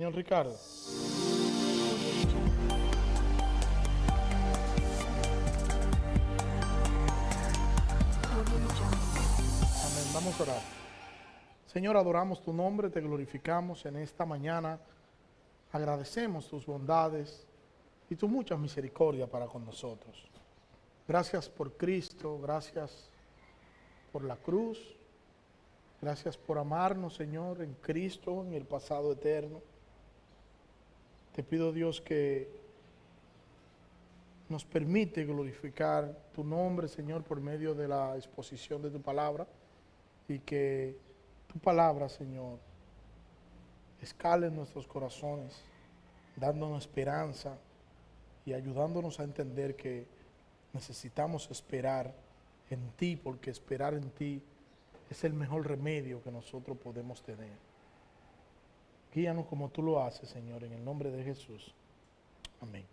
Señor Ricardo. Amén. Vamos a orar. Señor, adoramos tu nombre, te glorificamos en esta mañana. Agradecemos tus bondades y tu mucha misericordia para con nosotros. Gracias por Cristo, gracias por la cruz. Gracias por amarnos, Señor, en Cristo, en el pasado eterno. Te pido, Dios, que nos permite glorificar tu nombre, Señor, por medio de la exposición de tu palabra, y que tu palabra, Señor, escale en nuestros corazones, dándonos esperanza y ayudándonos a entender que necesitamos esperar en ti, porque esperar en ti es el mejor remedio que nosotros podemos tener. Guíanos como tú lo haces, Señor, en el nombre de Jesús. Amén.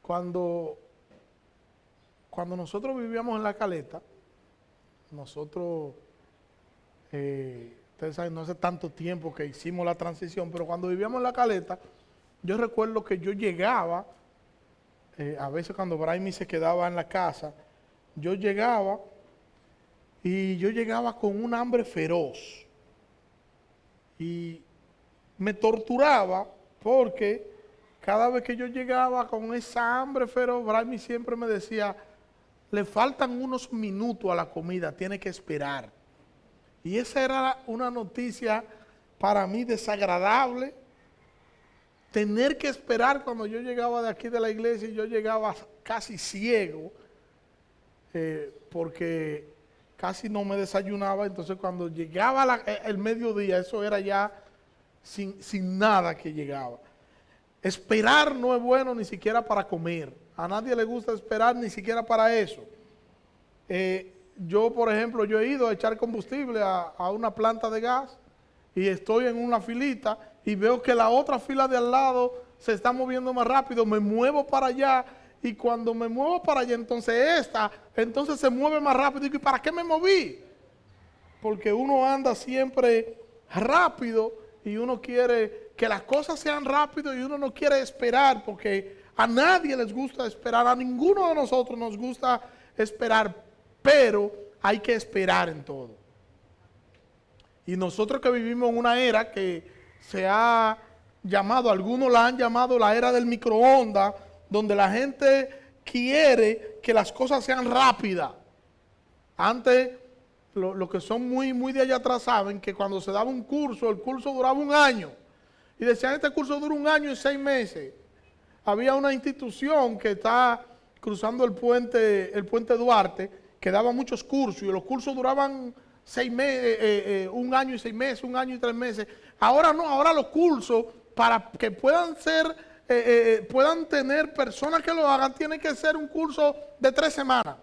Cuando nosotros vivíamos en La Caleta, nosotros, ustedes saben, no hace tanto tiempo que hicimos la transición, pero cuando vivíamos en La Caleta, yo recuerdo que yo llegaba, a veces cuando Braimi se quedaba en la casa, yo llegaba con un hambre feroz. Y me torturaba porque cada vez que yo llegaba con esa hambre feroz, Braimi siempre me decía, le faltan unos minutos a la comida, tiene que esperar. Y esa era una noticia para mí desagradable, tener que esperar cuando yo llegaba de aquí de la iglesia, y yo llegaba casi ciego, porque casi no me desayunaba. Entonces cuando llegaba el mediodía, eso era ya sin nada que llegaba. Esperar no es bueno ni siquiera para comer. A nadie le gusta esperar ni siquiera para eso. Yo, por ejemplo, yo he ido a echar combustible a una planta de gas y estoy en una filita y veo que la otra fila de al lado se está moviendo más rápido. Me muevo para allá. Y cuando me muevo para allá, entonces se mueve más rápido. Y ¿para qué me moví? Porque uno anda siempre rápido y uno quiere que las cosas sean rápido y uno no quiere esperar, porque a nadie les gusta esperar, a ninguno de nosotros nos gusta esperar, pero hay que esperar en todo. Y nosotros que vivimos en una era que se ha llamado, algunos la han llamado la era del microondas, donde la gente quiere que las cosas sean rápidas. Antes, los que son muy de allá atrás saben que cuando se daba un curso, el curso duraba un año. Y decían, este curso dura 1 año y 6 meses. Había una institución que está cruzando el puente Duarte, que daba muchos cursos, y los cursos duraban 6 meses, 1 año y 6 meses, 1 año y 3 meses. Ahora no, ahora los cursos, para que puedan tener personas que lo hagan, tiene que ser un curso de 3 semanas.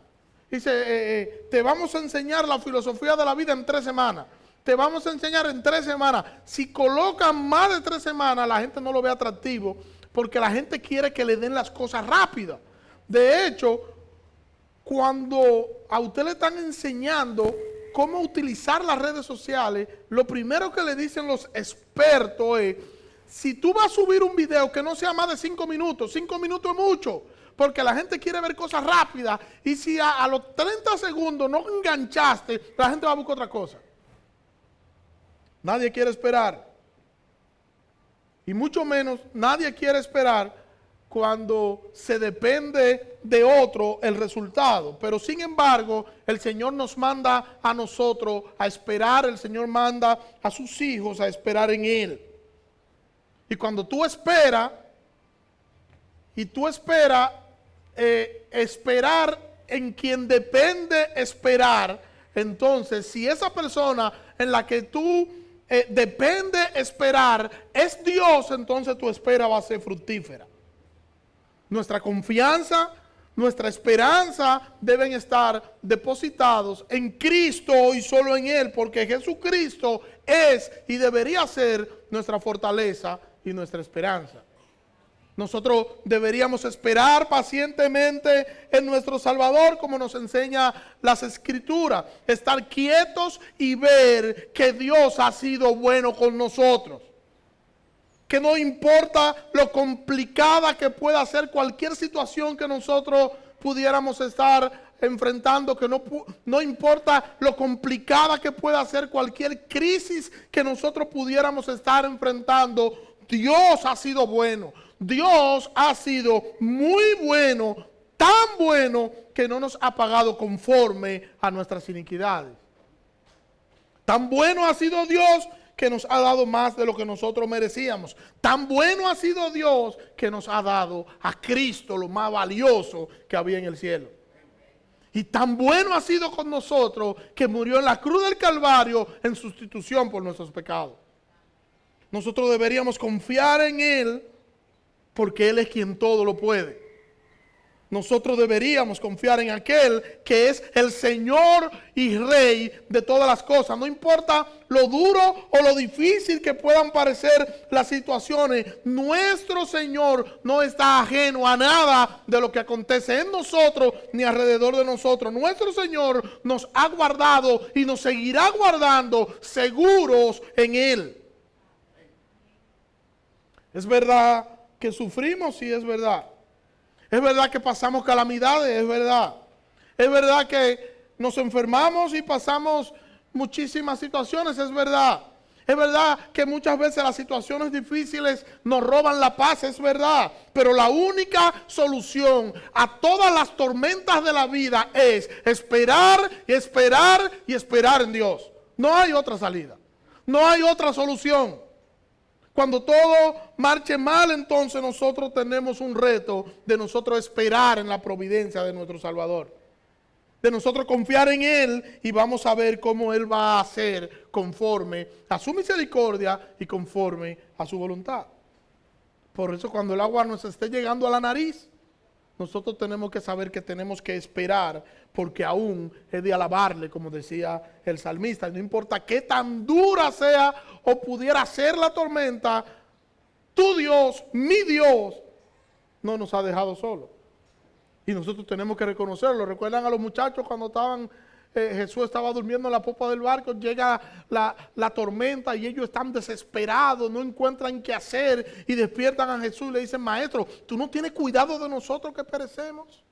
Dice, te vamos a enseñar la filosofía de la vida en 3 semanas. Te vamos a enseñar en 3 semanas. Si colocan más de 3 semanas, la gente no lo ve atractivo, porque la gente quiere que le den las cosas rápidas. De hecho, cuando a usted le están enseñando cómo utilizar las redes sociales, lo primero que le dicen los expertos es, si tú vas a subir un video que no sea más de 5 minutos, 5 minutos es mucho, porque la gente quiere ver cosas rápidas, y si a los 30 segundos no enganchaste, la gente va a buscar otra cosa. Nadie quiere esperar. Y mucho menos nadie quiere esperar cuando se depende de otro el resultado. Pero sin embargo, el Señor nos manda a nosotros a esperar, el Señor manda a sus hijos a esperar en Él. Y cuando tú esperas, esperar en quien depende esperar, entonces si esa persona en la que tú depende esperar es Dios, entonces tu espera va a ser fructífera. Nuestra confianza, nuestra esperanza deben estar depositados en Cristo y solo en Él, porque Jesucristo es y debería ser nuestra fortaleza y nuestra esperanza. Nosotros deberíamos esperar pacientemente en nuestro Salvador, como nos enseña las Escrituras. Estar quietos y ver que Dios ha sido bueno con nosotros. Que no importa lo complicada que pueda ser cualquier situación que nosotros pudiéramos estar enfrentando, que no importa lo complicada que pueda ser cualquier crisis que nosotros pudiéramos estar enfrentando, Dios ha sido bueno. Dios ha sido muy bueno, tan bueno que no nos ha pagado conforme a nuestras iniquidades. Tan bueno ha sido Dios que nos ha dado más de lo que nosotros merecíamos. Tan bueno ha sido Dios que nos ha dado a Cristo, lo más valioso que había en el cielo. Y tan bueno ha sido con nosotros que murió en la cruz del Calvario en sustitución por nuestros pecados. Nosotros deberíamos confiar en Él porque Él es quien todo lo puede. Nosotros deberíamos confiar en aquel que es el Señor y Rey de todas las cosas. No importa lo duro o lo difícil que puedan parecer las situaciones, nuestro Señor no está ajeno a nada de lo que acontece en nosotros ni alrededor de nosotros. Nuestro Señor nos ha guardado y nos seguirá guardando seguros en Él. Es verdad que sufrimos, sí es verdad. Es verdad que pasamos calamidades, es verdad. Es verdad que nos enfermamos y pasamos muchísimas situaciones, es verdad. Es verdad que muchas veces las situaciones difíciles nos roban la paz, es verdad. Pero la única solución a todas las tormentas de la vida es esperar y esperar y esperar en Dios. No hay otra salida, no hay otra solución. Cuando todo marche mal, entonces nosotros tenemos un reto de nosotros esperar en la providencia de nuestro Salvador. De nosotros confiar en Él y vamos a ver cómo Él va a hacer conforme a su misericordia y conforme a su voluntad. Por eso cuando el agua nos esté llegando a la nariz, nosotros tenemos que saber que tenemos que esperar, porque aún es de alabarle, como decía el salmista. No importa qué tan dura sea o pudiera ser la tormenta, tu Dios, mi Dios, no nos ha dejado solos. Y nosotros tenemos que reconocerlo. ¿Recuerdan a los muchachos cuando Jesús estaba durmiendo en la popa del barco? Llega la tormenta y ellos están desesperados, no encuentran qué hacer y despiertan a Jesús y le dicen: Maestro, ¿tú no tienes cuidado de nosotros que perecemos?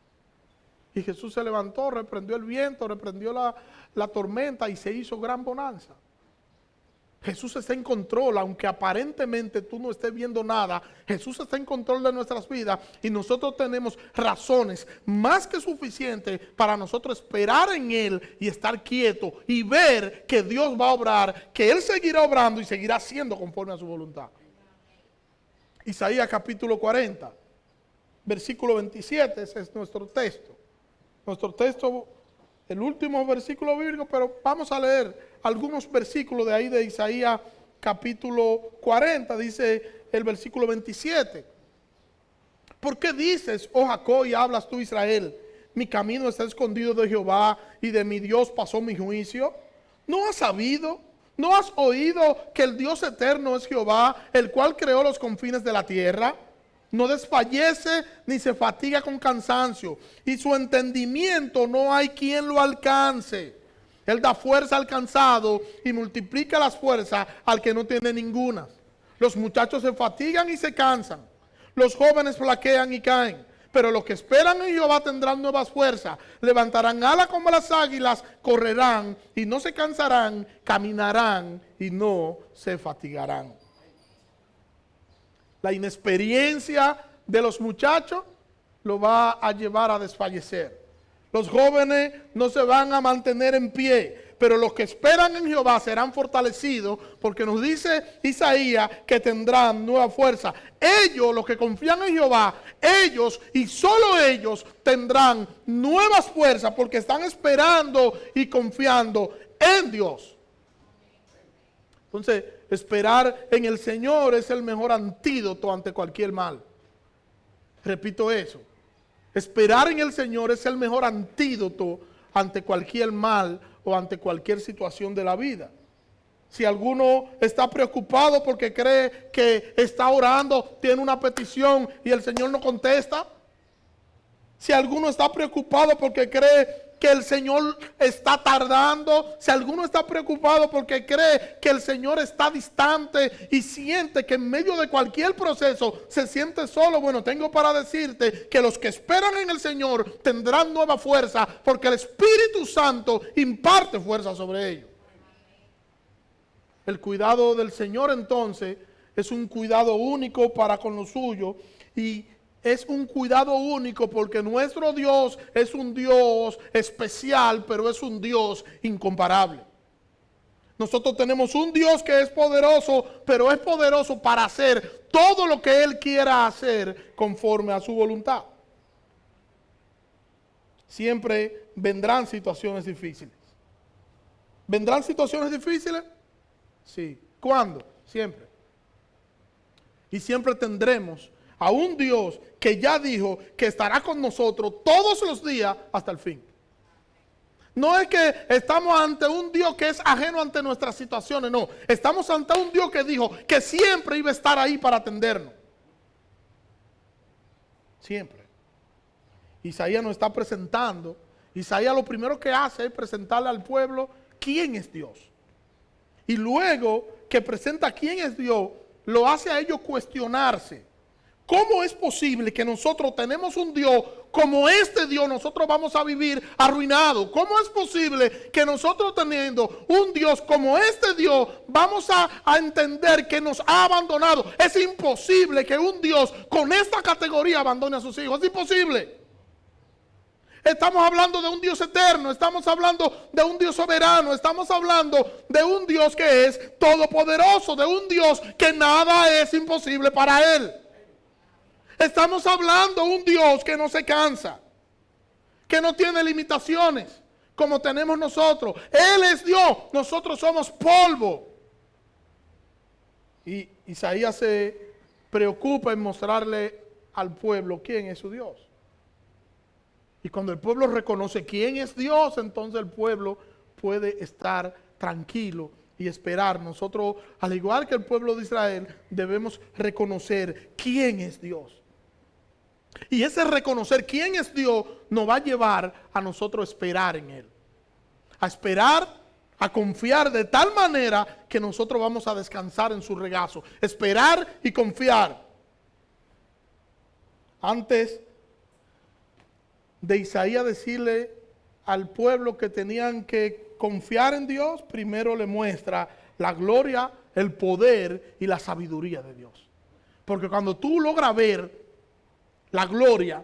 Y Jesús se levantó, reprendió el viento, reprendió la tormenta y se hizo gran bonanza. Jesús está en control, aunque aparentemente tú no estés viendo nada. Jesús está en control de nuestras vidas y nosotros tenemos razones más que suficientes para nosotros esperar en Él y estar quietos y ver que Dios va a obrar, que Él seguirá obrando y seguirá haciendo conforme a su voluntad. Isaías capítulo 40, versículo 27, ese es nuestro texto. Nuestro texto, el último versículo bíblico, pero vamos a leer algunos versículos de ahí de Isaías capítulo 40, dice el versículo 27. ¿Por qué dices, oh Jacob, y hablas tú, Israel? Mi camino está escondido de Jehová y de mi Dios pasó mi juicio. ¿No has sabido? ¿No has oído que el Dios eterno es Jehová, el cual creó los confines de la tierra? No desfallece ni se fatiga con cansancio, y su entendimiento no hay quien lo alcance. Él da fuerza al cansado y multiplica las fuerzas al que no tiene ninguna. Los muchachos se fatigan y se cansan. Los jóvenes flaquean y caen. Pero los que esperan en Jehová tendrán nuevas fuerzas. Levantarán alas como las águilas, correrán y no se cansarán, caminarán y no se fatigarán. La inexperiencia de los muchachos lo va a llevar a desfallecer. Los jóvenes no se van a mantener en pie, pero los que esperan en Jehová serán fortalecidos, porque nos dice Isaías que tendrán nueva fuerza. Ellos, los que confían en Jehová, ellos y solo ellos tendrán nuevas fuerzas, porque están esperando y confiando en Dios. Entonces, esperar en el Señor es el mejor antídoto ante cualquier mal. Repito eso. Esperar en el Señor es el mejor antídoto ante cualquier mal o ante cualquier situación de la vida. Si alguno está preocupado porque cree que está orando, tiene una petición y el Señor no contesta. Si alguno está preocupado porque cree que el Señor está tardando, si alguno está preocupado porque cree que el Señor está distante y siente que en medio de cualquier proceso se siente solo, bueno, tengo para decirte que los que esperan en el Señor tendrán nueva fuerza porque el Espíritu Santo imparte fuerza sobre ellos. El cuidado del Señor entonces es un cuidado único para con lo suyo y es un cuidado único porque nuestro Dios es un Dios especial, pero es un Dios incomparable. Nosotros tenemos un Dios que es poderoso, pero es poderoso para hacer todo lo que Él quiera hacer conforme a su voluntad. Siempre vendrán situaciones difíciles. ¿Vendrán situaciones difíciles? Sí. ¿Cuándo? Siempre. Y siempre tendremos a un Dios que ya dijo que estará con nosotros todos los días hasta el fin. No es que estamos ante un Dios que es ajeno ante nuestras situaciones, no. Estamos ante un Dios que dijo que siempre iba a estar ahí para atendernos. Siempre. Isaías nos está presentando. Isaías lo primero que hace es presentarle al pueblo quién es Dios. Y luego que presenta quién es Dios, lo hace a ellos cuestionarse. ¿Cómo es posible que nosotros tenemos un Dios como este Dios, nosotros vamos a vivir arruinados? ¿Cómo es posible que nosotros teniendo un Dios como este Dios, vamos a entender que nos ha abandonado? Es imposible que un Dios con esta categoría abandone a sus hijos. Es imposible. Estamos hablando de un Dios eterno, estamos hablando de un Dios soberano, estamos hablando de un Dios que es todopoderoso, de un Dios que nada es imposible para Él. Estamos hablando de un Dios que no se cansa, que no tiene limitaciones como tenemos nosotros. Él es Dios, nosotros somos polvo. Y Isaías se preocupa en mostrarle al pueblo quién es su Dios. Y cuando el pueblo reconoce quién es Dios, entonces el pueblo puede estar tranquilo y esperar. Nosotros, al igual que el pueblo de Israel, debemos reconocer quién es Dios. Y ese reconocer quién es Dios nos va a llevar a nosotros esperar en Él. A esperar, a confiar de tal manera que nosotros vamos a descansar en su regazo. Esperar y confiar. Antes de Isaías decirle al pueblo que tenían que confiar en Dios, primero le muestra la gloria, el poder y la sabiduría de Dios. Porque cuando tú logras ver la gloria,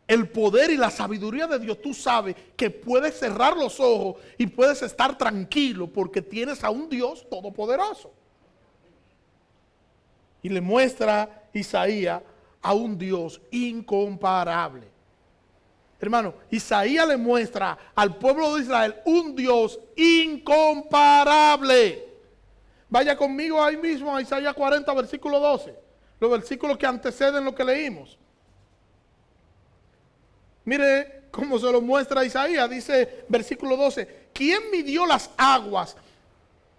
el poder y la sabiduría de Dios, tú sabes que puedes cerrar los ojos y puedes estar tranquilo porque tienes a un Dios todopoderoso. Y le muestra Isaías a un Dios incomparable. Hermano, Isaías le muestra al pueblo de Israel un Dios incomparable. Vaya conmigo ahí mismo a Isaías 40, versículo 12. Los versículos que anteceden lo que leímos. Mire cómo se lo muestra Isaías. Dice versículo 12. ¿Quién midió las aguas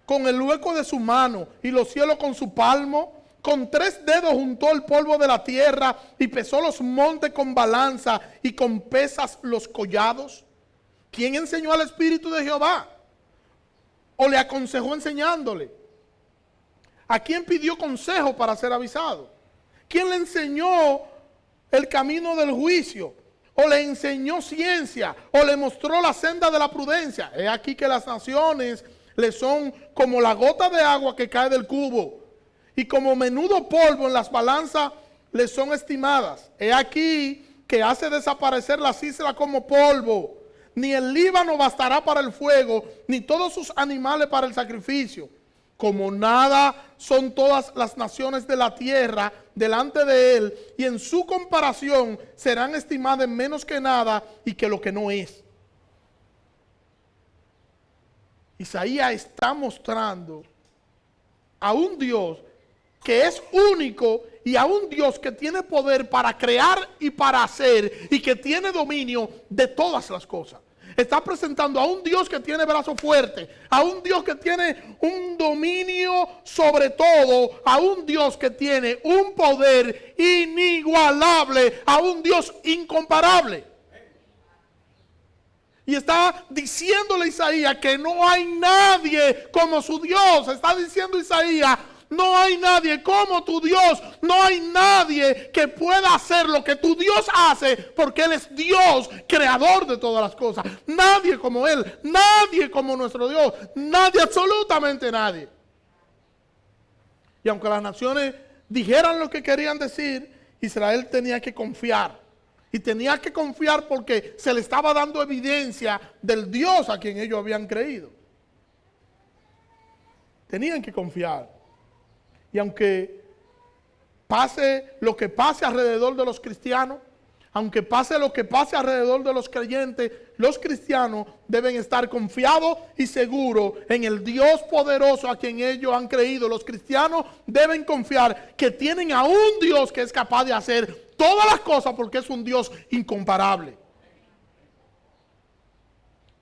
con el hueco de su mano y los cielos con su palmo? Con 3 dedos juntó el polvo de la tierra y pesó los montes con balanza y con pesas los collados. ¿Quién enseñó al Espíritu de Jehová? ¿O le aconsejó enseñándole? ¿A quién pidió consejo para ser avisado? ¿Quién le enseñó el camino del juicio? ¿O le enseñó ciencia? ¿O le mostró la senda de la prudencia? He aquí que las naciones le son como la gota de agua que cae del cubo. Y como menudo polvo en las balanzas les son estimadas. He aquí que hace desaparecer las islas como polvo. Ni el Líbano bastará para el fuego, ni todos sus animales para el sacrificio. Como nada son todas las naciones de la tierra delante de él, y en su comparación serán estimadas menos que nada y que lo que no es. Isaías está mostrando a un Dios que es único y a un Dios que tiene poder para crear y para hacer y que tiene dominio de todas las cosas. Está presentando a un Dios que tiene brazo fuerte, a un Dios que tiene un dominio sobre todo, a un Dios que tiene un poder inigualable, a un Dios incomparable. Y está diciéndole a Isaías que no hay nadie como su Dios. Está diciendo Isaías: no hay nadie como tu Dios. No hay nadie que pueda hacer lo que tu Dios hace, porque Él es Dios, creador de todas las cosas. Nadie como Él, nadie como nuestro Dios, nadie, absolutamente nadie. Y aunque las naciones dijeran lo que querían decir, Israel tenía que confiar. Y tenía que confiar porque se le estaba dando evidencia del Dios a quien ellos habían creído. Tenían que confiar. Y aunque pase lo que pase alrededor de los cristianos, aunque pase lo que pase alrededor de los creyentes, los cristianos deben estar confiados y seguros en el Dios poderoso a quien ellos han creído. Los cristianos deben confiar que tienen a un Dios que es capaz de hacer todas las cosas, porque es un Dios incomparable.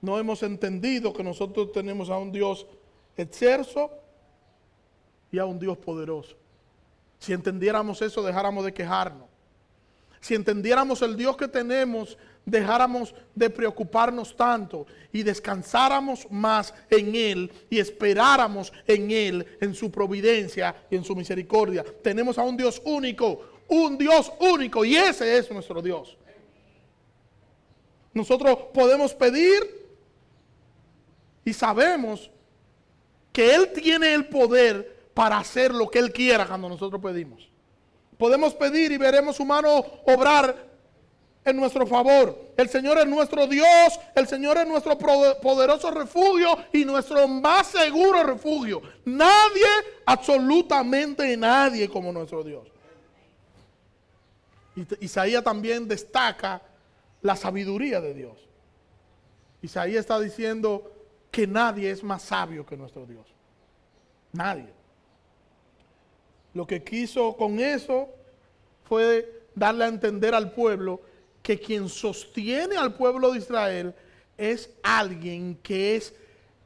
No hemos entendido que nosotros tenemos a un Dios excelso y a un Dios poderoso. Si entendiéramos eso, dejáramos de quejarnos. Si entendiéramos el Dios que tenemos, dejáramos de preocuparnos tanto y descansáramos más en Él y esperáramos en Él, en su providencia y en su misericordia. Tenemos a un Dios único, y ese es nuestro Dios. Nosotros podemos pedir y sabemos que Él tiene el poder para hacer lo que Él quiera cuando nosotros pedimos. Podemos pedir y veremos su mano obrar en nuestro favor. El Señor es nuestro Dios, el Señor es nuestro poderoso refugio y nuestro más seguro refugio. Nadie, absolutamente nadie como nuestro Dios. Isaías también destaca la sabiduría de Dios. Isaías está diciendo que nadie es más sabio que nuestro Dios. Nadie. Lo que quiso con eso fue darle a entender al pueblo que quien sostiene al pueblo de Israel es alguien que es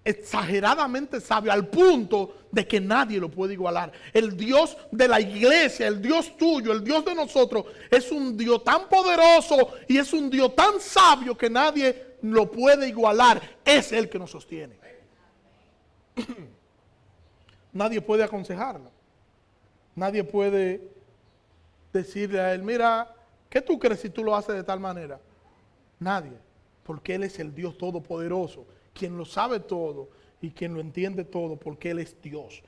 exageradamente sabio, al punto de que nadie lo puede igualar. El Dios de la iglesia, el Dios tuyo, el Dios de nosotros, es un Dios tan poderoso y es un Dios tan sabio que nadie lo puede igualar. Es Él que nos sostiene. Nadie puede aconsejarlo. Nadie puede decirle a Él: mira, ¿qué tú crees si tú lo haces de tal manera? Nadie, porque Él es el Dios todopoderoso, quien lo sabe todo y quien lo entiende todo, porque Él es Dios.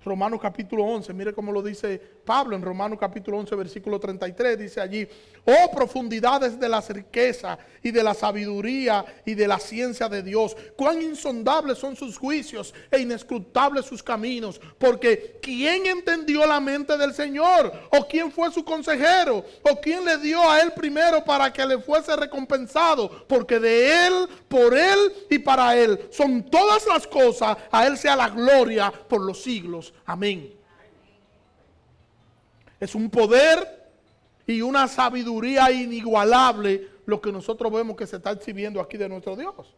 Romanos capítulo 11, mire cómo lo dice Pablo en Romanos capítulo 11, versículo 33, dice allí: oh profundidades de la riqueza y de la sabiduría y de la ciencia de Dios, cuán insondables son sus juicios e inescrutables sus caminos, porque ¿quién entendió la mente del Señor? ¿O quién fue su consejero? ¿O quién le dio a Él primero para que le fuese recompensado? Porque de Él, por Él y para Él son todas las cosas, a Él sea la gloria por los siglos. Amén. Es un poder y una sabiduría inigualable lo que nosotros vemos que se está exhibiendo aquí de nuestro Dios.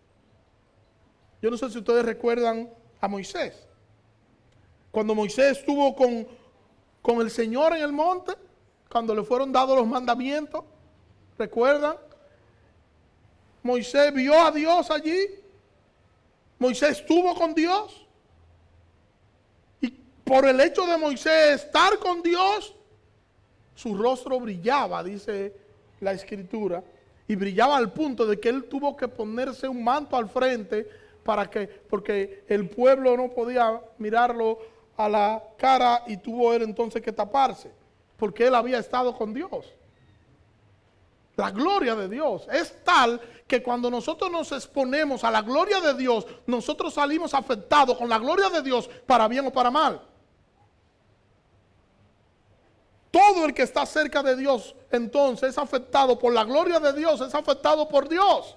Yo no sé si ustedes recuerdan a Moisés. Cuando Moisés estuvo con el Señor en el monte, cuando le fueron dados los mandamientos, ¿recuerdan? Moisés vio a Dios allí. Moisés estuvo con Dios. Por el hecho de Moisés estar con Dios, su rostro brillaba, dice la Escritura, y brillaba al punto de que él tuvo que ponerse un manto al frente porque el pueblo no podía mirarlo a la cara y tuvo él entonces que taparse, porque él había estado con Dios. La gloria de Dios es tal que cuando nosotros nos exponemos a la gloria de Dios, nosotros salimos afectados con la gloria de Dios para bien o para mal. Todo el que está cerca de Dios, entonces, es afectado por la gloria de Dios, es afectado por Dios.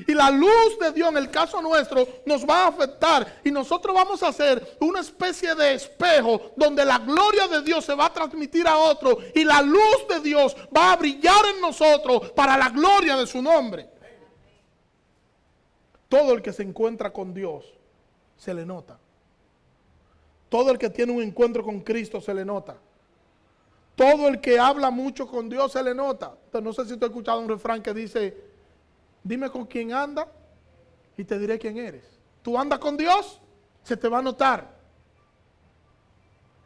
Y la luz de Dios, en el caso nuestro, nos va a afectar. Y nosotros vamos a hacer una especie de espejo donde la gloria de Dios se va a transmitir a otro. Y la luz de Dios va a brillar en nosotros para la gloria de su nombre. Todo el que se encuentra con Dios se le nota. Todo el que tiene un encuentro con Cristo se le nota. Todo el que habla mucho con Dios se le nota. Entonces, no sé si tú has escuchado un refrán que dice, dime con quién anda y te diré quién eres. Tú andas con Dios, se te va a notar.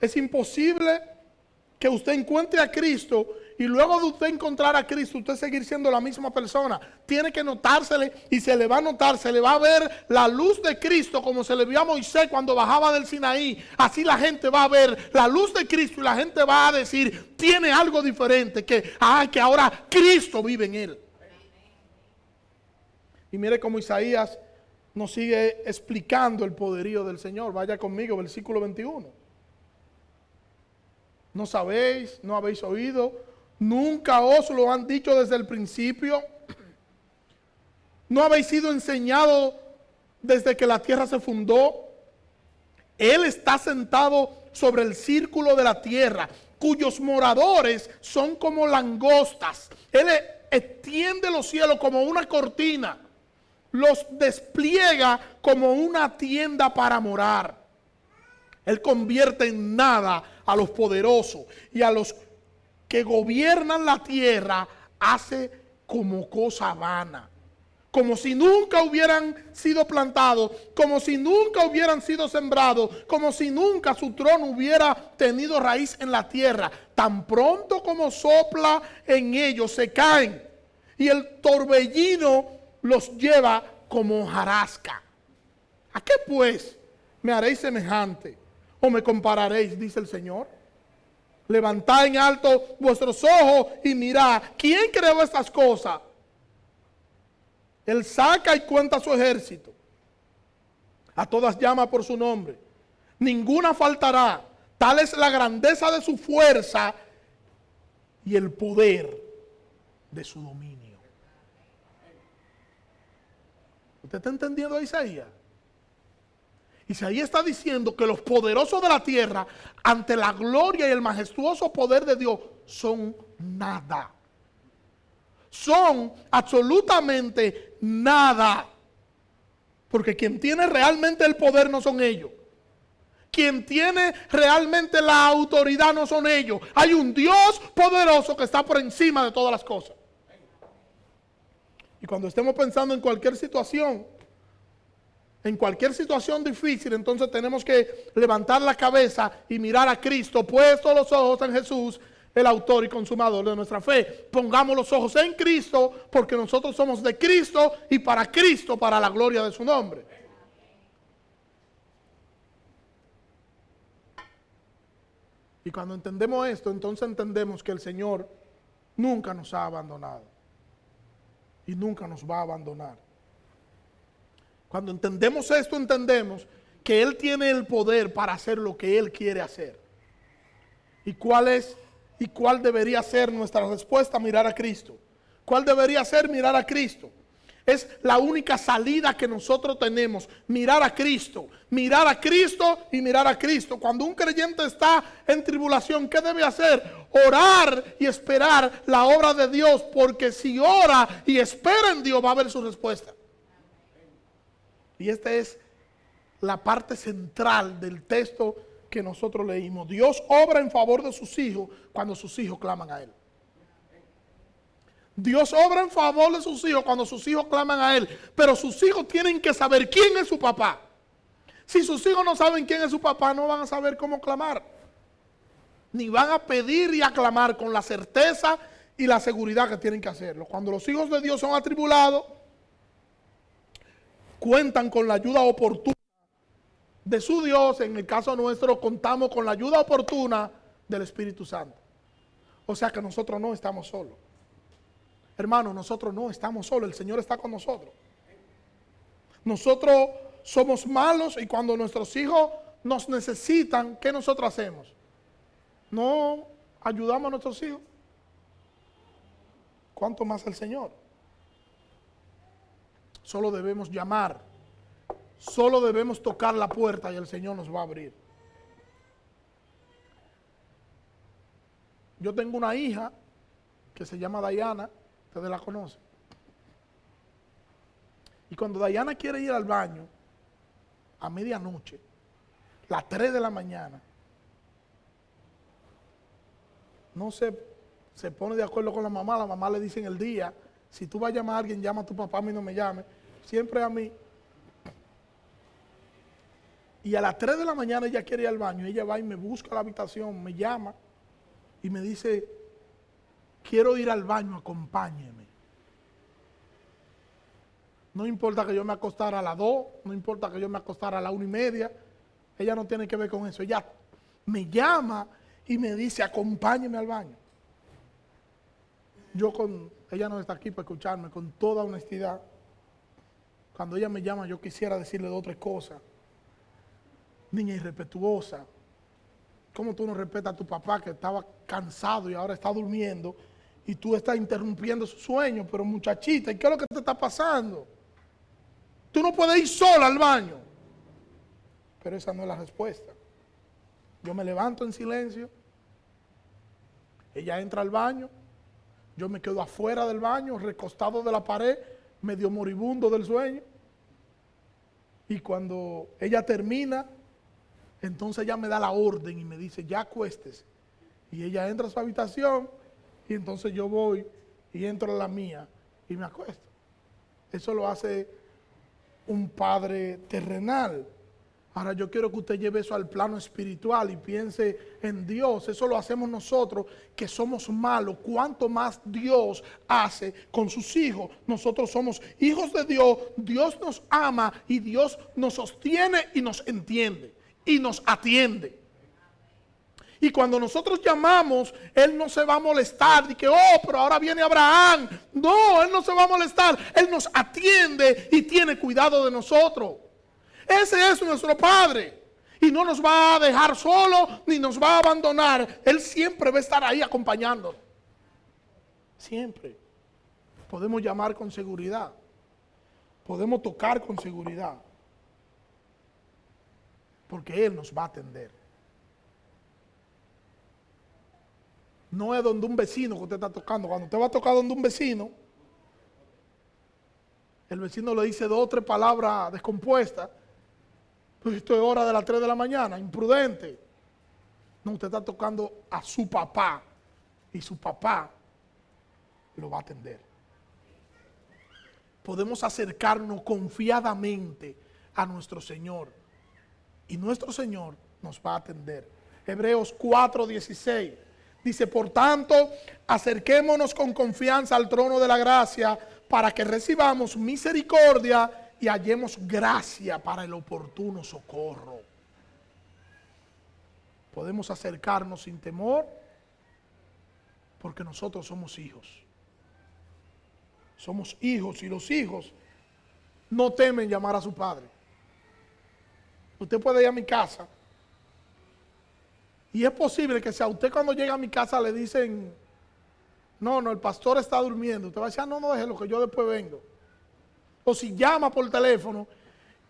Es imposible que usted encuentre a Cristo y luego de usted encontrar a Cristo, usted seguir siendo la misma persona. Tiene que notársele y se le va a notar, se le va a ver la luz de Cristo como se le vio a Moisés cuando bajaba del Sinaí. Así la gente va a ver la luz de Cristo y la gente va a decir, tiene algo diferente, que ahora Cristo vive en él. Y mire cómo Isaías nos sigue explicando el poderío del Señor. Vaya conmigo, versículo 21. ¿No sabéis? ¿No habéis oído? ¿Nunca os lo han dicho desde el principio? ¿No habéis sido enseñados desde que la tierra se fundó? Él está sentado sobre el círculo de la tierra, cuyos moradores son como langostas. Él extiende los cielos como una cortina, los despliega como una tienda para morar. Él convierte en nada a los poderosos y a los que gobiernan la tierra hace como cosa vana. Como si nunca hubieran sido plantados, como si nunca hubieran sido sembrados, como si nunca su trono hubiera tenido raíz en la tierra. Tan pronto como sopla en ellos se caen y el torbellino los lleva como hojarasca. ¿A qué pues me haréis semejante? ¿O me compararéis? Dice el Señor. Levantad en alto vuestros ojos y mirad. ¿Quién creó estas cosas? Él saca y cuenta su ejército. A todas llama por su nombre. Ninguna faltará. Tal es la grandeza de su fuerza y el poder de su dominio. ¿Usted está entendiendo a Isaías? Isaías está diciendo que los poderosos de la tierra, ante la gloria y el majestuoso poder de Dios, son nada. Son absolutamente nada. Porque quien tiene realmente el poder no son ellos. Quien tiene realmente la autoridad no son ellos. Hay un Dios poderoso que está por encima de todas las cosas. Y cuando estemos pensando en cualquier situación difícil, entonces tenemos que levantar la cabeza y mirar a Cristo, puesto los ojos en Jesús, el autor y consumador de nuestra fe. Pongamos los ojos en Cristo, porque nosotros somos de Cristo y para Cristo, para la gloria de su nombre. Y cuando entendemos esto, entonces entendemos que el Señor nunca nos ha abandonado y nunca nos va a abandonar. Cuando entendemos esto, entendemos que Él tiene el poder para hacer lo que Él quiere hacer. ¿Y cuál debería ser nuestra respuesta? Mirar a Cristo. ¿Cuál debería ser? Mirar a Cristo. Es la única salida que nosotros tenemos. Mirar a Cristo. Mirar a Cristo y mirar a Cristo. Cuando un creyente está en tribulación, ¿qué debe hacer? Orar y esperar la obra de Dios. Porque si ora y espera en Dios, va a ver su respuesta. Y esta es la parte central del texto que nosotros leímos. Dios obra en favor de sus hijos cuando sus hijos claman a Él. Dios obra en favor de sus hijos cuando sus hijos claman a Él. Pero sus hijos tienen que saber quién es su papá. Si sus hijos no saben quién es su papá, no van a saber cómo clamar. Ni van a pedir y a clamar con la certeza y la seguridad que tienen que hacerlo. Cuando los hijos de Dios son atribulados, cuentan con la ayuda oportuna de su Dios. En el caso nuestro, contamos con la ayuda oportuna del Espíritu Santo. O sea que nosotros no estamos solos. Hermano, nosotros no estamos solos. El Señor está con nosotros. Nosotros somos malos y cuando nuestros hijos nos necesitan, ¿qué nosotros hacemos? ¿No ayudamos a nuestros hijos? ¿Cuánto más el Señor? Solo debemos llamar, solo debemos tocar la puerta y el Señor nos va a abrir. Yo tengo una hija que se llama Dayana, ustedes la conocen. Y cuando Dayana quiere ir al baño, a medianoche, las 3 de la mañana, no se pone de acuerdo con la mamá le dice en el día, si tú vas a llamar a alguien, llama a tu papá, a mí no me llame, siempre a mí. Y a las 3 de la mañana ella quiere ir al baño, ella va y me busca a la habitación, me llama y me dice, quiero ir al baño, acompáñeme. No importa que yo me acostara a las 2, no importa que yo me acostara a las 1:30, ella no tiene que ver con eso. Ella me llama y me dice, acompáñeme al baño. Ella no está aquí para escucharme, con toda honestidad. Cuando ella me llama, yo quisiera decirle 2 o 3 cosas. Niña irrespetuosa, ¿cómo tú no respetas a tu papá que estaba cansado y ahora está durmiendo y tú estás interrumpiendo su sueño? Pero muchachita, ¿y qué es lo que te está pasando? Tú no puedes ir sola al baño. Pero esa no es la respuesta. Yo me levanto en silencio, ella entra al baño, yo me quedo afuera del baño, recostado de la pared, medio moribundo del sueño. Y cuando ella termina, entonces ella me da la orden y me dice, ya acuéstese. Y ella entra a su habitación y entonces yo voy y entro a la mía y me acuesto. Eso lo hace un padre terrenal. Ahora yo quiero que usted lleve eso al plano espiritual y piense en Dios. Eso lo hacemos nosotros que somos malos. ¿Cuánto más Dios hace con sus hijos? Nosotros somos hijos de Dios. Dios nos ama y Dios nos sostiene y nos entiende y nos atiende. Y cuando nosotros llamamos, Él no se va a molestar de que, oh, pero ahora viene Abraham. No, Él no se va a molestar. Él nos atiende y tiene cuidado de nosotros. Ese es nuestro Padre. Y no nos va a dejar solo ni nos va a abandonar. Él siempre va a estar ahí acompañándonos. Siempre. Podemos llamar con seguridad. Podemos tocar con seguridad. Porque Él nos va a atender. No es donde un vecino que usted está tocando. Cuando usted va a tocar donde un vecino, el vecino le dice 2 o 3 palabras descompuestas. Pues esto es hora de las 3 de la mañana, imprudente. No, usted está tocando a su papá y su papá lo va a atender. Podemos acercarnos confiadamente a nuestro Señor y nuestro Señor nos va a atender. Hebreos 4:16 dice, por tanto, acerquémonos con confianza al trono de la gracia para que recibamos misericordia y hallemos gracia para el oportuno socorro. Podemos acercarnos sin temor porque nosotros somos hijos. Somos hijos y los hijos no temen llamar a su padre. Usted puede ir a mi casa y es posible que si a usted cuando llega a mi casa le dicen, no, el pastor está durmiendo, usted va a decir, no, déjelo que yo después vengo. O si llama por teléfono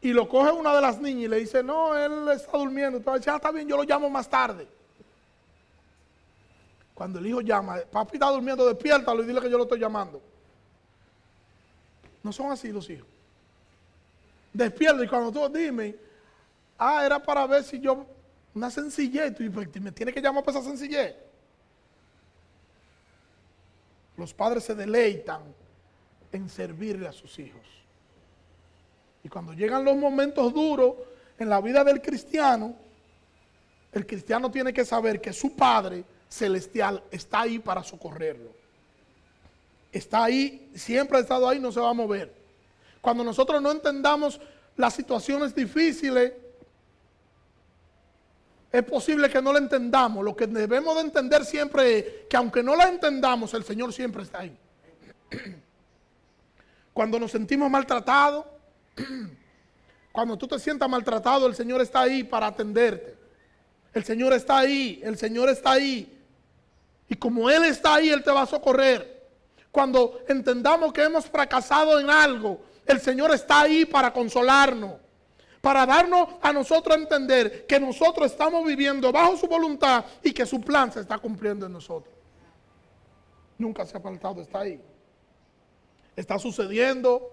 y lo coge una de las niñas y le dice, no, él está durmiendo. Usted va a decir, está bien, yo lo llamo más tarde. Cuando el hijo llama, papi está durmiendo, despiértalo y dile que yo lo estoy llamando. No son así los hijos. Despierta y cuando tú dime, era para ver si yo, una sencillez, y me tiene que llamar para esa sencillez. Los padres se deleitan en servirle a sus hijos. Y cuando llegan los momentos duros en la vida del cristiano, el cristiano tiene que saber que su Padre celestial está ahí para socorrerlo. Está ahí, siempre ha estado ahí, no se va a mover. Cuando nosotros no entendamos las situaciones difíciles, es posible que no la entendamos. Lo que debemos de entender siempre es que aunque no la entendamos, el Señor siempre está ahí. Cuando nos sentimos maltratados, cuando tú te sientas maltratado, el Señor está ahí para atenderte. El Señor está ahí, el Señor está ahí. Y como Él está ahí, Él te va a socorrer. Cuando entendamos que hemos fracasado en algo, el Señor está ahí para consolarnos, para darnos a nosotros a entender que nosotros estamos viviendo bajo su voluntad y que su plan se está cumpliendo en nosotros. Nunca se ha apartado, está ahí. Está sucediendo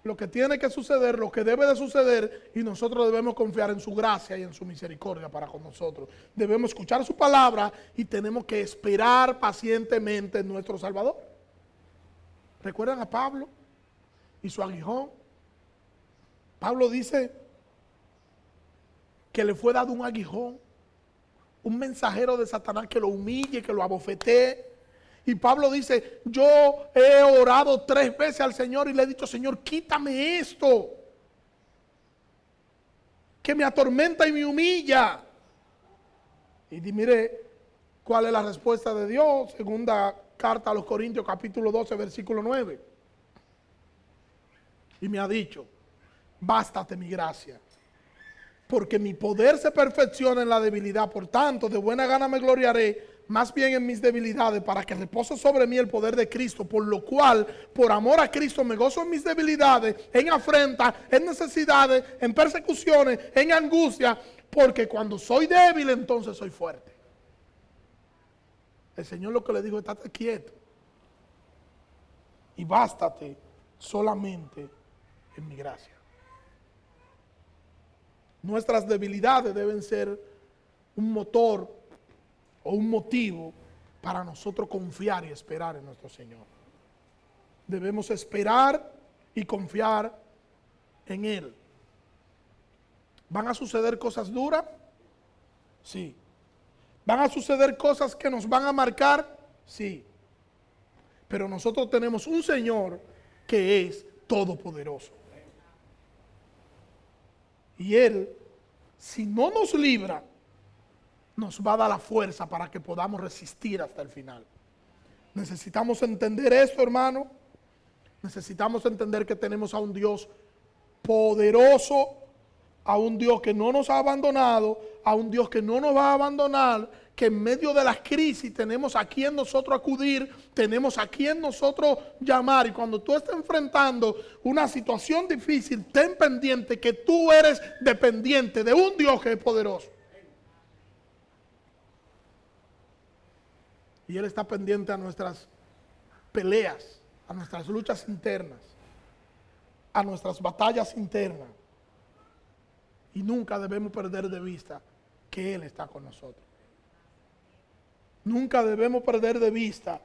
lo que tiene que suceder, lo que debe de suceder, y nosotros debemos confiar en su gracia y en su misericordia para con nosotros. Debemos escuchar su palabra y tenemos que esperar pacientemente en nuestro Salvador. ¿Recuerdan a Pablo y su aguijón? Pablo dice que le fue dado un aguijón, un mensajero de Satanás que lo humille, que lo abofetee. Y Pablo dice, yo he orado 3 veces al Señor y le he dicho, Señor, quítame esto, que me atormenta y me humilla. Y mire cuál es la respuesta de Dios, segunda carta a los Corintios, capítulo 12, versículo 9. Y me ha dicho, bástate mi gracia, porque mi poder se perfecciona en la debilidad. Por tanto, de buena gana me gloriaré más bien en mis debilidades, para que repose sobre mí el poder de Cristo. Por lo cual, por amor a Cristo, me gozo en mis debilidades, en afrentas, en necesidades, en persecuciones, en angustia, porque cuando soy débil, entonces soy fuerte. El Señor lo que le dijo, estate quieto y bástate solamente en mi gracia. Nuestras debilidades deben ser un motor o un motivo para nosotros confiar y esperar en nuestro Señor. Debemos esperar y confiar en Él. ¿Van a suceder cosas duras? Sí. ¿Van a suceder cosas que nos van a marcar? Sí. Pero nosotros tenemos un Señor que es todopoderoso. Y Él, si no nos libra, nos va a dar la fuerza para que podamos resistir hasta el final. Necesitamos entender esto, hermano. Necesitamos entender que tenemos a un Dios poderoso, a un Dios que no nos ha abandonado, a un Dios que no nos va a abandonar, que en medio de las crisis tenemos a quien nosotros acudir, tenemos a quien nosotros llamar. Y cuando tú estés enfrentando una situación difícil, ten pendiente que tú eres dependiente de un Dios que es poderoso. Y Él está pendiente a nuestras peleas, a nuestras luchas internas, a nuestras batallas internas. Y nunca debemos perder de vista que Él está con nosotros. Nunca debemos perder de vista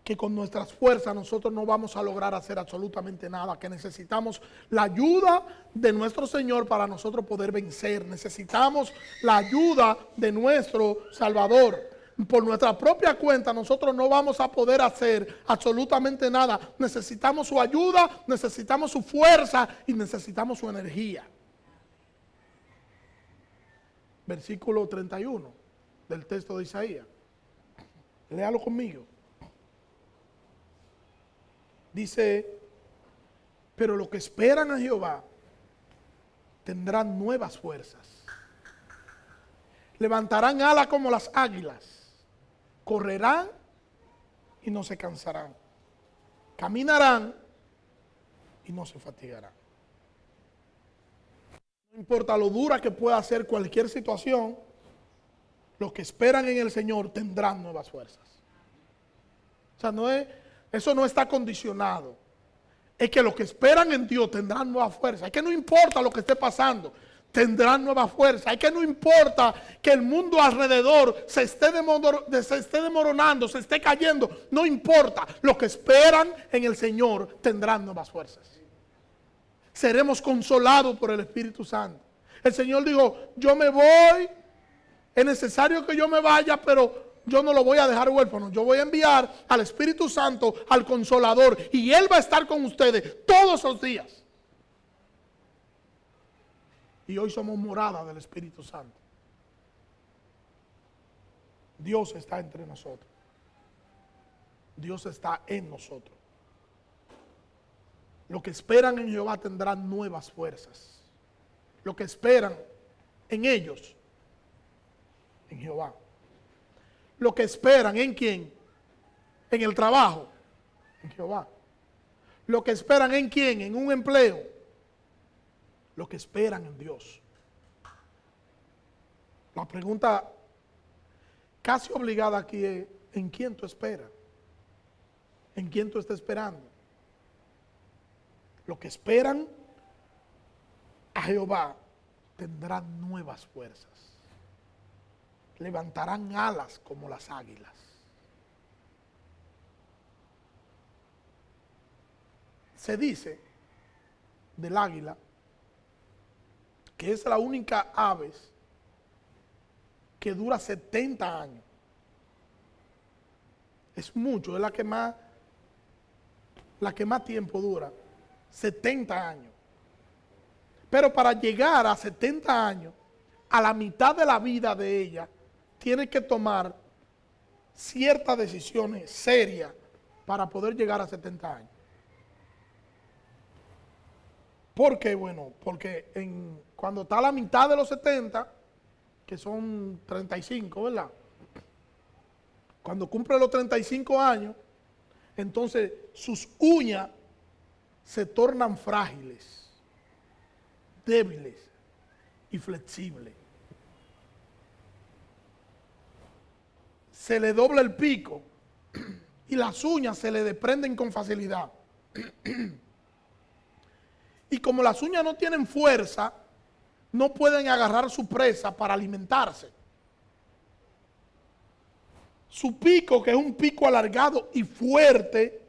que con nuestras fuerzas nosotros no vamos a lograr hacer absolutamente nada, que necesitamos la ayuda de nuestro Señor para nosotros poder vencer. Necesitamos la ayuda de nuestro Salvador. Por nuestra propia cuenta nosotros no vamos a poder hacer absolutamente nada. Necesitamos su ayuda, necesitamos su fuerza y necesitamos su energía. Versículo 31 del texto de Isaías. Léalo conmigo. Dice, pero los que esperan a Jehová tendrán nuevas fuerzas. Levantarán alas como las águilas. Correrán y no se cansarán. Caminarán y no se fatigarán. No importa lo dura que pueda ser cualquier situación, los que esperan en el Señor tendrán nuevas fuerzas. O sea, eso no está condicionado. Es que los que esperan en Dios tendrán nuevas fuerzas. Es que no importa lo que esté pasando, tendrán nueva fuerza. Es que no importa que el mundo alrededor se esté desmoronando, se esté cayendo. No importa. Los que esperan en el Señor tendrán nuevas fuerzas. Seremos consolados por el Espíritu Santo. El Señor dijo, yo me voy. Es necesario que yo me vaya, pero yo no lo voy a dejar huérfano. Yo voy a enviar al Espíritu Santo, al Consolador. Y Él va a estar con ustedes todos los días. Y hoy somos morada del Espíritu Santo. Dios está entre nosotros. Dios está en nosotros. Los que esperan en Jehová tendrán nuevas fuerzas. Los que esperan en ellos, en Jehová. Los que esperan en quién? En el trabajo, en Jehová. Los que esperan en quién? En un empleo. Los que esperan en Dios. La pregunta casi obligada aquí es, ¿en quién tú esperas? ¿En quién tú estás esperando? Los que esperan a Jehová tendrán nuevas fuerzas. Levantarán alas como las águilas. Se dice del águila que es la única ave que dura 70 años. Es mucho, es la que más tiempo dura, 70 años. Pero para llegar a 70 años, a la mitad de la vida de ella, tiene que tomar ciertas decisiones serias para poder llegar a 70 años. ¿Por qué? Bueno, porque cuando está a la mitad de los 70, que son 35, ¿verdad? Cuando cumple los 35 años, entonces sus uñas se tornan frágiles, débiles y flexibles. Se le dobla el pico y las uñas se le desprenden con facilidad. Y como las uñas no tienen fuerza, no pueden agarrar su presa para alimentarse. Su pico, que es un pico alargado y fuerte,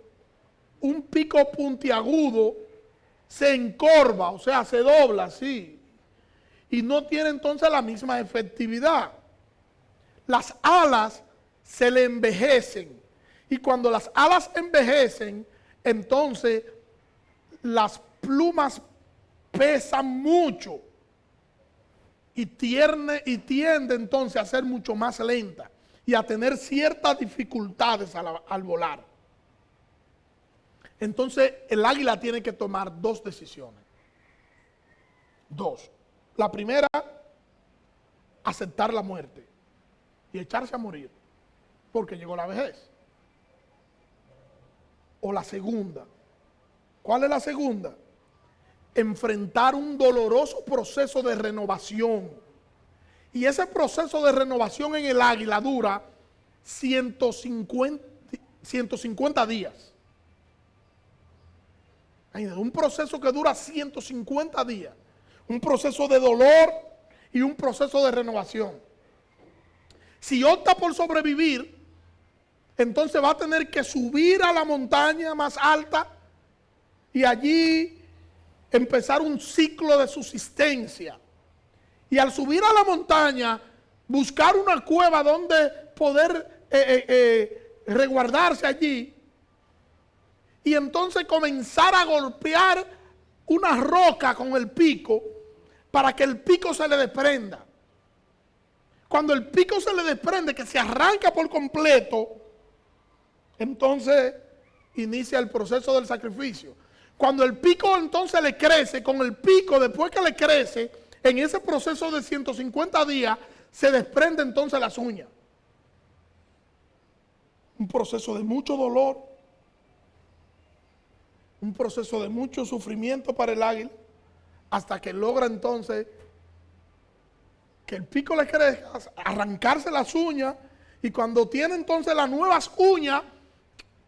un pico puntiagudo, se encorva, o sea, se dobla así. Y no tiene entonces la misma efectividad. Las alas se le envejecen. Y cuando las alas envejecen, entonces las plumas pesan mucho y tiende entonces a ser mucho más lenta y a tener ciertas dificultades al volar. Entonces el águila tiene que tomar dos decisiones. Dos. La primera, aceptar la muerte y echarse a morir porque llegó la vejez. O la segunda. ¿Cuál es la segunda? Enfrentar un doloroso proceso de renovación. Y ese proceso de renovación en el águila dura 150 días. Un proceso que dura 150 días. Un proceso de dolor y un proceso de renovación. Si opta por sobrevivir, entonces va a tener que subir a la montaña más alta y allí empezar un ciclo de subsistencia. Y al subir a la montaña, buscar una cueva donde poder resguardarse allí. Y entonces comenzar a golpear una roca con el pico para que el pico se le desprenda. Cuando el pico se le desprende, que se arranca por completo, entonces inicia el proceso del sacrificio. Cuando el pico entonces le crece, con el pico, después que le crece, en ese proceso de 150 días, se desprende entonces las uñas. Un proceso de mucho dolor, un proceso de mucho sufrimiento para el águila, hasta que logra entonces que el pico le crezca, arrancarse las uñas, y cuando tiene entonces las nuevas uñas,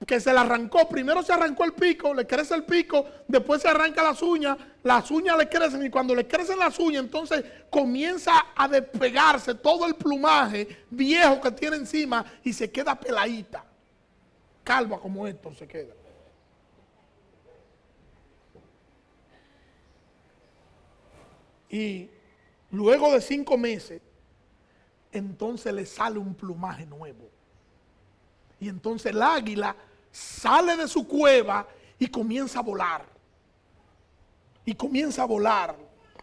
que se le arrancó, primero se arrancó el pico, le crece el pico, después se arranca las uñas le crecen, y cuando le crecen las uñas, entonces comienza a despegarse todo el plumaje viejo que tiene encima y se queda peladita, calva como esto se queda. Y luego de 5 meses, entonces le sale un plumaje nuevo. Y entonces el águila sale de su cueva y comienza a volar. Y comienza a volar.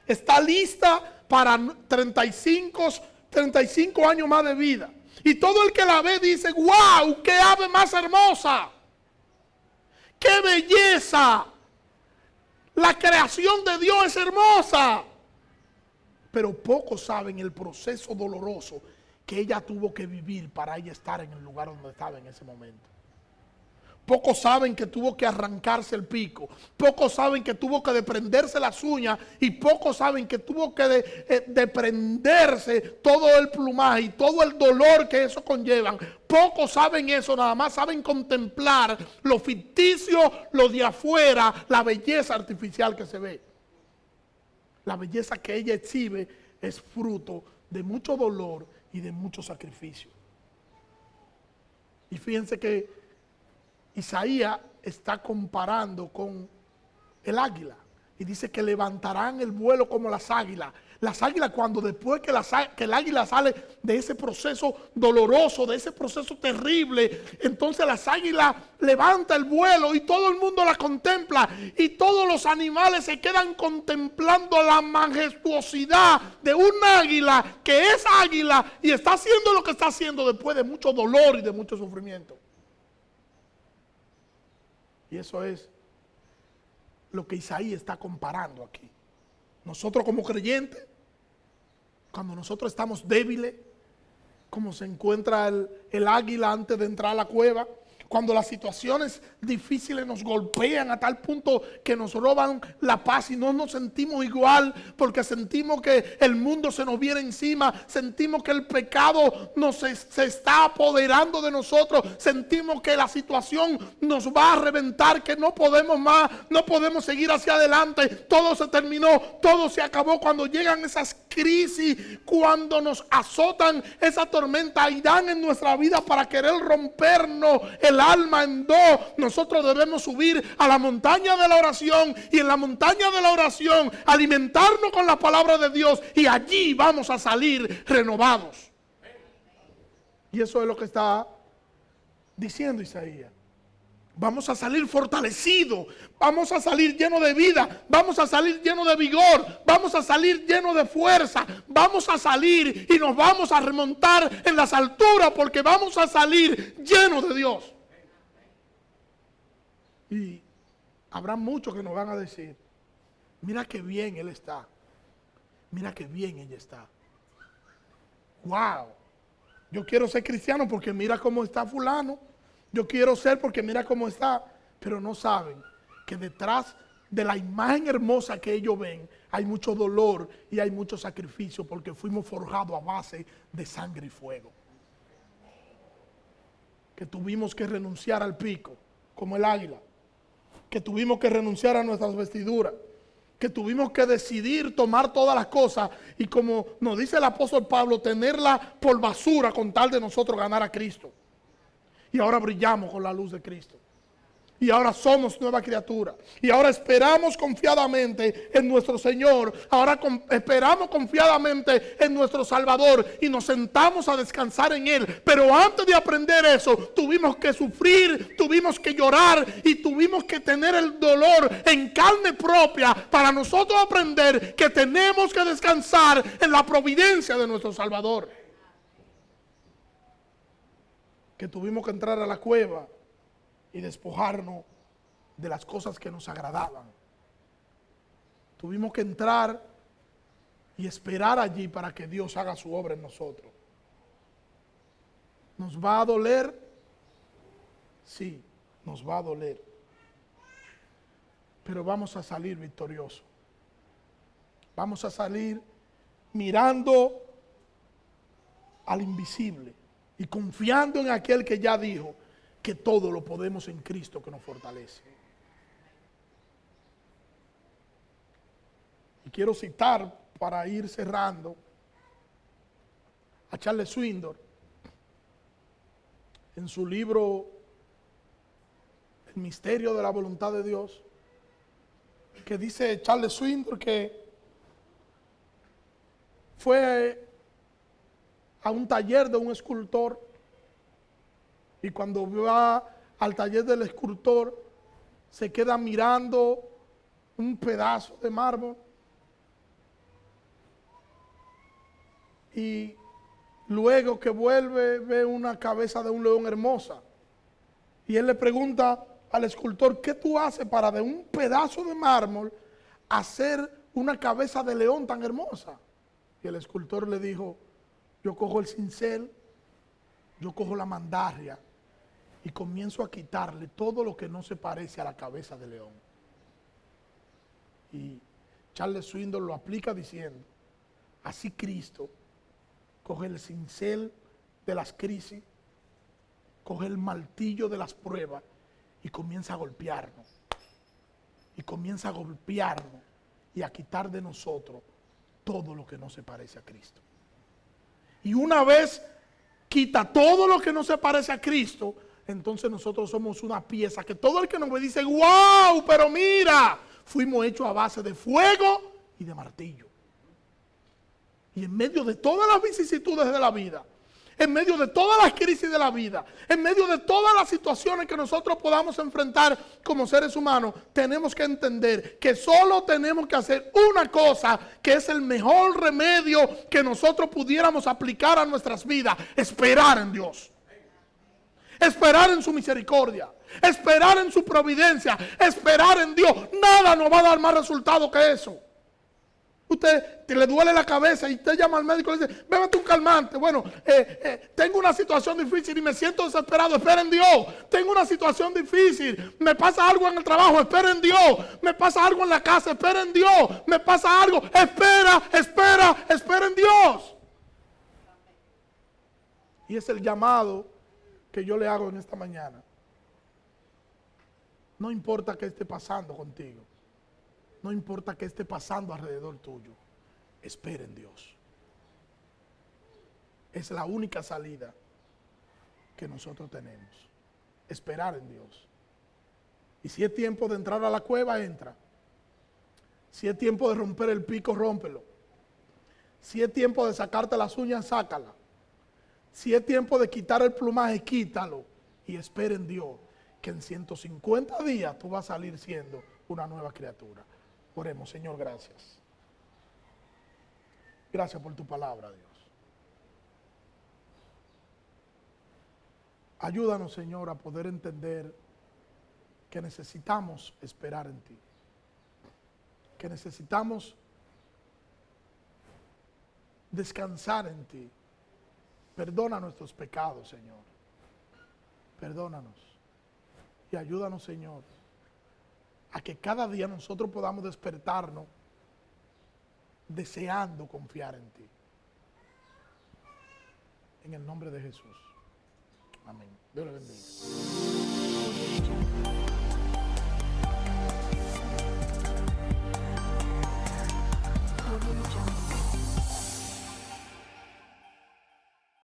Está lista para 35 años más de vida. Y todo el que la ve dice, ¡wow! ¡Qué ave más hermosa! ¡Qué belleza! La creación de Dios es hermosa. Pero pocos saben el proceso doloroso que ella tuvo que vivir para ella estar en el lugar donde estaba en ese momento. Pocos saben que tuvo que arrancarse el pico. Pocos saben que tuvo que desprenderse las uñas. Y pocos saben que tuvo que desprenderse todo el plumaje y todo el dolor que eso conlleva. Pocos saben eso, nada más saben contemplar lo ficticio, lo de afuera, la belleza artificial que se ve. La belleza que ella exhibe es fruto de mucho dolor y de mucho sacrificio. Y fíjense que Isaías está comparando con el águila y dice que levantarán el vuelo como las águilas. Las águilas, cuando después que el águila sale de ese proceso doloroso, de ese proceso terrible, entonces las águilas levantan el vuelo y todo el mundo la contempla y todos los animales se quedan contemplando la majestuosidad de un águila que es águila y está haciendo lo que está haciendo después de mucho dolor y de mucho sufrimiento. Y eso es lo que Isaías está comparando aquí. Nosotros como creyentes, cuando nosotros estamos débiles, como se encuentra el águila antes de entrar a la cueva, cuando las situaciones difíciles nos golpean a tal punto que nos roban la paz y no nos sentimos igual porque sentimos que el mundo se nos viene encima, sentimos que el pecado se está apoderando de nosotros, sentimos que la situación nos va a reventar, que no podemos más, no podemos seguir hacia adelante, todo se terminó, todo se acabó. Cuando llegan esas crisis, cuando nos azotan esa tormenta y dan en nuestra vida para querer rompernos el alma en dos, nosotros debemos subir a la montaña de la oración y en la montaña de la oración alimentarnos con la palabra de Dios y allí vamos a salir renovados. Y eso es lo que está diciendo Isaías. Vamos a salir fortalecidos, vamos a salir llenos de vida, vamos a salir llenos de vigor, vamos a salir llenos de fuerza, vamos a salir y nos vamos a remontar en las alturas porque vamos a salir llenos de Dios. Y habrá muchos que nos van a decir, mira qué bien él está, mira qué bien ella está. Wow, yo quiero ser cristiano porque mira cómo está fulano. Yo quiero ser porque mira cómo está, pero no saben que detrás de la imagen hermosa que ellos ven hay mucho dolor y hay mucho sacrificio porque fuimos forjados a base de sangre y fuego. Que tuvimos que renunciar al pico, como el águila, que tuvimos que renunciar a nuestras vestiduras, que tuvimos que decidir tomar todas las cosas y como nos dice el apóstol Pablo, tenerla por basura con tal de nosotros ganar a Cristo. Y ahora brillamos con la luz de Cristo. Y ahora somos nueva criatura. Y ahora esperamos confiadamente en nuestro Señor. Ahora esperamos confiadamente en nuestro Salvador. Y nos sentamos a descansar en Él. Pero antes de aprender eso, tuvimos que sufrir, tuvimos que llorar y tuvimos que tener el dolor en carne propia para nosotros aprender que tenemos que descansar en la providencia de nuestro Salvador. Que tuvimos que entrar a la cueva y despojarnos de las cosas que nos agradaban. Tuvimos que entrar y esperar allí para que Dios haga su obra en nosotros. ¿Nos va a doler? Sí, nos va a doler. Pero vamos a salir victoriosos. Vamos a salir mirando al invisible y confiando en aquel que ya dijo que todo lo podemos en Cristo que nos fortalece. Y quiero citar para ir cerrando a Charles Swindoll en su libro El misterio de la voluntad de Dios, que dice Charles Swindoll que fue a un taller de un escultor y cuando va al taller del escultor se queda mirando un pedazo de mármol y luego que vuelve ve una cabeza de un león hermosa y él le pregunta al escultor, ¿qué tú haces para de un pedazo de mármol hacer una cabeza de león tan hermosa? Y el escultor le dijo, yo cojo el cincel, yo cojo la mandarria y comienzo a quitarle todo lo que no se parece a la cabeza de león. Y Charles Swindoll lo aplica diciendo, así Cristo coge el cincel de las crisis, coge el martillo de las pruebas y comienza a golpearnos. Y comienza a golpearnos y a quitar de nosotros todo lo que no se parece a Cristo. Y una vez quita todo lo que no se parece a Cristo, entonces nosotros somos una pieza que todo el que nos ve dice, wow, pero mira, fuimos hechos a base de fuego y de martillo. Y en medio de todas las vicisitudes de la vida, en medio de todas las crisis de la vida, en medio de todas las situaciones que nosotros podamos enfrentar como seres humanos, tenemos que entender que solo tenemos que hacer una cosa, que es el mejor remedio que nosotros pudiéramos aplicar a nuestras vidas: esperar en Dios. Esperar en su misericordia, esperar en su providencia, esperar en Dios. Nada nos va a dar más resultado que eso. Usted le duele la cabeza y usted llama al médico y le dice, bébete un calmante. Bueno, tengo una situación difícil y me siento desesperado. Espera en Dios. Tengo una situación difícil. Me pasa algo en el trabajo. Espera en Dios. Me pasa algo en la casa. Espera en Dios. Me pasa algo. Espera en Dios. Y es el llamado que yo le hago en esta mañana. No importa qué esté pasando contigo. No importa qué esté pasando alrededor tuyo. Espera en Dios. Es la única salida que nosotros tenemos. Esperar en Dios. Y si es tiempo de entrar a la cueva, entra. Si es tiempo de romper el pico, rómpelo. Si es tiempo de sacarte las uñas, sácala. Si es tiempo de quitar el plumaje, quítalo. Y espera en Dios, que en 150 días tú vas a salir siendo una nueva criatura. Oremos. Señor, gracias. Gracias por tu palabra, Dios. Ayúdanos, Señor, a poder entender que necesitamos esperar en ti. Que necesitamos descansar en ti. Perdona nuestros pecados, Señor. Perdónanos. Y ayúdanos, Señor, a que cada día nosotros podamos despertarnos deseando confiar en ti. En el nombre de Jesús. Amén. Dios le bendiga.